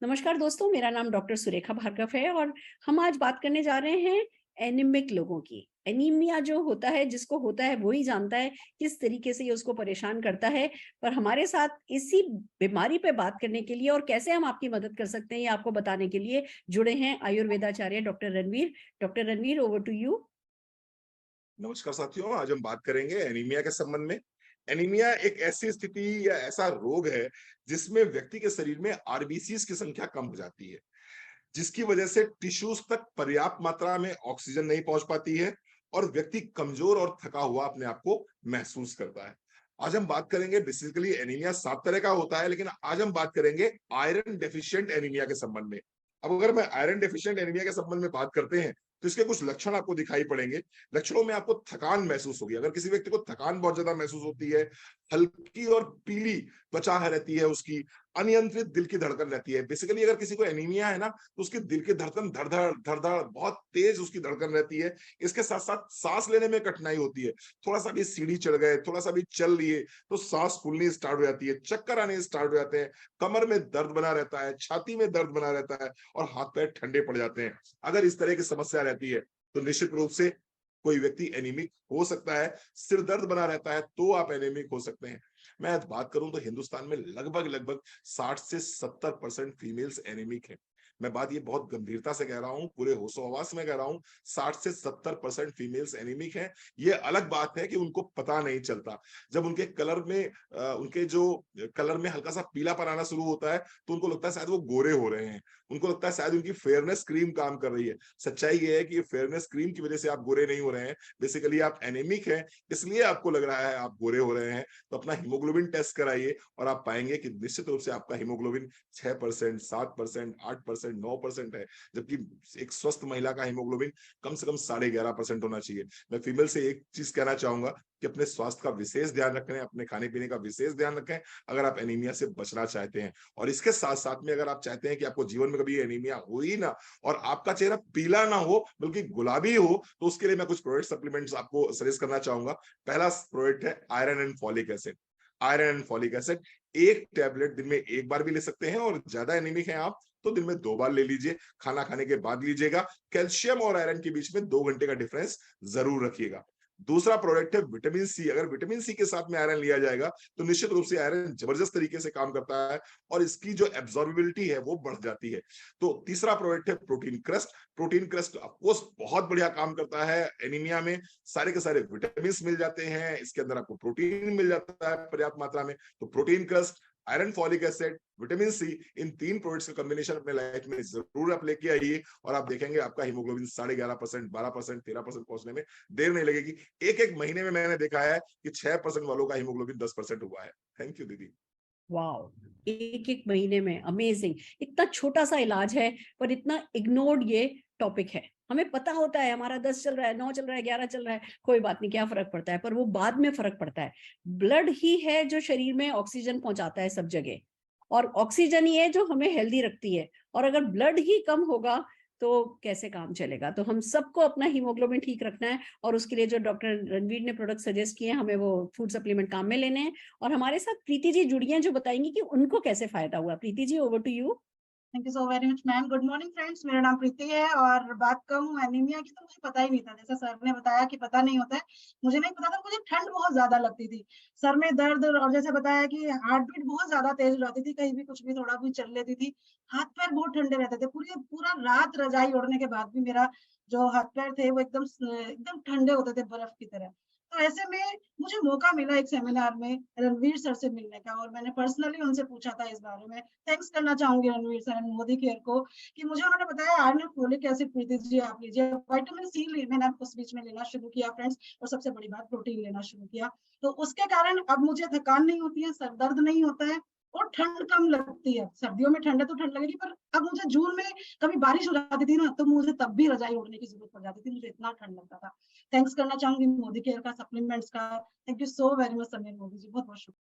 नमस्कार दोस्तों, मेरा नाम डॉक्टर सुरेखा भार्गव है और हम आज बात करने जा रहे हैं एनीमिक लोगों की। एनीमिया जो होता है, जिसको होता है वो ही जानता है किस तरीके से ये उसको परेशान करता है। पर हमारे साथ इसी बीमारी पे बात करने के लिए और कैसे हम आपकी मदद कर सकते हैं, ये आपको बताने के लिए जुड़े हैं आयुर्वेदाचार्य doctor Ranveer. Doctor Ranveer, over to you. नमस्कार साथियों, आज हम बात करेंगे एनीमिया के संबंध में। एनीमिया एक ऐसी स्थिति या ऐसा रोग है जिसमें व्यक्ति के शरीर में आरबीसीज की संख्या कम हो जाती है, जिसकी वजह से टिश्यूज तक पर्याप्त मात्रा में ऑक्सीजन नहीं पहुंच पाती है और व्यक्ति कमजोर और थका हुआ अपने आप को महसूस करता है। आज हम बात करेंगे, बेसिकली एनीमिया 7 तरह का होता है, लेकिन आज हम बात करेंगे आयरन डेफिशिएंट एनीमिया के संबंध में। अब अगर मैं आयरन डेफिशिएंट एनीमिया के संबंध में बात करते हैं तो इसके कुछ लक्षण आपको दिखाई पड़ेंगे। लक्षणों में आपको थकान महसूस होगी। अगर किसी व्यक्ति को थकान बहुत ज्यादा महसूस होती है, हल्की और पीली त्वचा रहती है उसकी, अनियंत्रित दिल की धड़कन रहती है। बेसिकली अगर किसी को एनीमिया है ना, तो उसकी दिल की धड़कन धड़-धड़ बहुत तेज उसकी धड़कन रहती है। इसके साथ-साथ सांस लेने में कठिनाई होती है। थोड़ा-सा भी सीढ़ी चढ़ गए, थोड़ा-सा भी चल लिए तो सांस फूलनी स्टार्ट हो जाती है, चक्कर आने स्टार्ट हो जाते हैं, कमर में दर्द बना रहता है, छाती में दर्द बना रहता है और हाथ-पैर ठंडे पड़ जाते हैं। अगर इस तरह की समस्या रहती है, तो निश्चित रूप से कोई व्यक्ति एनीमिक हो सकता है। सिर दर्द बना रहता है तो आप एनीमिक हो सकते हैं। मैं आज बात करूं तो हिंदुस्तान में लगभग 60 से 70% फीमेल्स एनीमिक हैं। मैं बात ये बहुत गंभीरता से कह रहा हूं, पूरे होशो-हवास में कह रहा हूं। 60 से 70% फीमेल्स एनीमिक हैं। ये अलग बात है कि उनको पता नहीं चलता। जब उनके कलर में उनके जो कलर में हल्का सा पीलापन आना शुरू होता है, तो उनको लगता है शायद वो गोरे हो रहे हैं। उनको लगता है शायद उनकी फेयरनेस क्रीम काम कर रही है। सच्चाई ये है कि ये फेयरनेस क्रीम की वजह से आप गोरे नहीं हो रहे हैं। बेसिकली आप एनीमिक हैं, इसलिए आपको लग रहा है आप गोरे हो रहे हैं। तो अपना हीमोग्लोबिन टेस्ट कराइए और आप पाएंगे कि निश्चित रूप से आपका हीमोग्लोबिन 6%, 7%, 8%, 9% है, जबकि एक स्वस्थ महिला का हीमोग्लोबिन कम से कम 11.5% होना चाहिए। मैं फीमेल से एक चीज कहना चाहूंगा कि अपने स्वास्थ्य का विशेष ध्यान रखें, अपने खाने पीने का विशेष ध्यान रखें, अगर आप एनीमिया से बचना चाहते हैं। और इसके साथ साथ में अगर आप चाहते हैं कि आपको जीवन में कभी एनीमिया हो ही ना और आपका चेहरा पीला ना हो बल्कि गुलाबी हो, तो उसके लिए मैं कुछ प्रोडक्ट सप्लीमेंट्स आपको सजेस्ट करना चाहूंगा। पहला प्रोडक्ट है iron and folic acid. Iron and folic acid एक टैबलेट दिन में एक बार भी ले सकते हैं और ज्यादा एनीमिक है आप तो दिन में 2 बार ले लीजिए। खाना खाने के बाद लीजिएगा। कैल्शियम और आयरन के बीच में 2 घंटे का डिफरेंस जरूर रखिएगा। दूसरा प्रोडक्ट है विटामिन सी। अगर विटामिन सी के साथ में आयरन लिया जाएगा तो निश्चित रूप से आयरन जबरदस्त तरीके से काम करता है और इसकी जो एब्जॉर्बिलिटी है वो बढ़ जाती है। तो तीसरा प्रोडक्ट है protein crust. Protein crust of course बहुत बढ़िया काम करता है एनीमिया में। सारे के सारे विटामिन मिल जाते हैं, इसके अंदर आपको प्रोटीन मिल जाता है पर्याप्त मात्रा में। तो protein crust, iron, folic acid, vitamin C, इन 3 प्रोडक्ट्स का कॉम्बिनेशन अपने लाइफ में जरूर आप लेके आइए और आप देखेंगे आपका हीमोग्लोबिन 11.5%, 12%, 13% पहुंचने में देर नहीं लगेगी। एक महीने में मैंने देखा है कि 6% वालों का हीमोग्लोबिन 10% हुआ है। थैंक यू दीदी। वाओ! एक-एक महीने में, अमेजिंग! इतना छोटा-सा इलाज है, पर इतना इग्नोर्ड ये टॉपिक है। हमें पता होता है हमारा 10 चल रहा है, 9 चल रहा है, 11 चल रहा है, कोई बात नहीं, क्या फ़र्क पड़ता है, पर वो बाद में फ़र्क पड़ता है। ब्लड ही है जो शरीर में ऑक्सीजन पहुँचाता है सब जगह और ऑक्सीजन ही है जो हमें हेल्दी रखती है और अगर ब्लड ही कम होगा, तो कैसे काम चलेगा? तो हम सबको अपना हीमोग्लोबिन ठीक रखना है और उसके लिए जो डॉक्टर रणवीर ने प्रोडक्ट सजेस्ट किए हैं, हमें वो फूड सप्लीमेंट काम में लेने हैं। और हमारे साथ प्रीति जी जुड़ी हैं जो बताएंगी कि उनको कैसे फायदा हुआ। Preeti ji, over to you. Thank you so very much ma'am. Good morning friends, मेरा नाम प्रीति है और बात कहूँ एनीमिया की तो मुझे पता ही नहीं था। जैसा सर ने बताया कि पता नहीं होता है, मुझे नहीं पता था। मुझे ठंड बहुत ज्यादा लगती थी, सर में दर्द और जैसे बताया कि हार्ट बीट बहुत ज्यादा तेज हो जाती थी, कहीं भी कुछ भी थोड़ा भी चल लेती थी। हाथ पैर बहुत ठंडे रहते थे, पूरी पूरा रात रजाई ओढ़ने के बाद भी मेरा जो हाथ पैर थे वो एकदम एकदम ठंडे होते थे बर्फ की तरह। तो ऐसे में मुझे मौका मिला एक सेमिनार में रणवीर सर से मिलने का और मैंने पर्सनली उनसे पूछा था इस बारे में। थैंक्स करना चाहूंगी Ranveer sir and Modi care को कि मुझे उन्होंने बताया आयरन और फोलिक एसिड प्रीति जी आप लीजिए। विटामिन सी मैंने उस बीच में लेना शुरू किया फ्रेंड्स, और सबसे बड़ी बात प्रोटीन लेना शुरू किया। तो उसके कारण अब मुझे थकान नहीं होती है, सर दर्द नहीं होता है और ठंड कम लगती है। सर्दियों में ठंड है तो ठंड लगेगी, पर अब मुझे जून में कभी बारिश हो जाती थी ना, तो मुझे तब भी रजाई ओढ़ने की जरूरत पड़ जाती थी, मुझे इतना ठंड लगता था। थैंक्स करना चाहूंगी मोदी केयर का, सप्लीमेंट्स का। Thank you so very much Sameer Modi ji, बहुत बहुत शुक्रिया।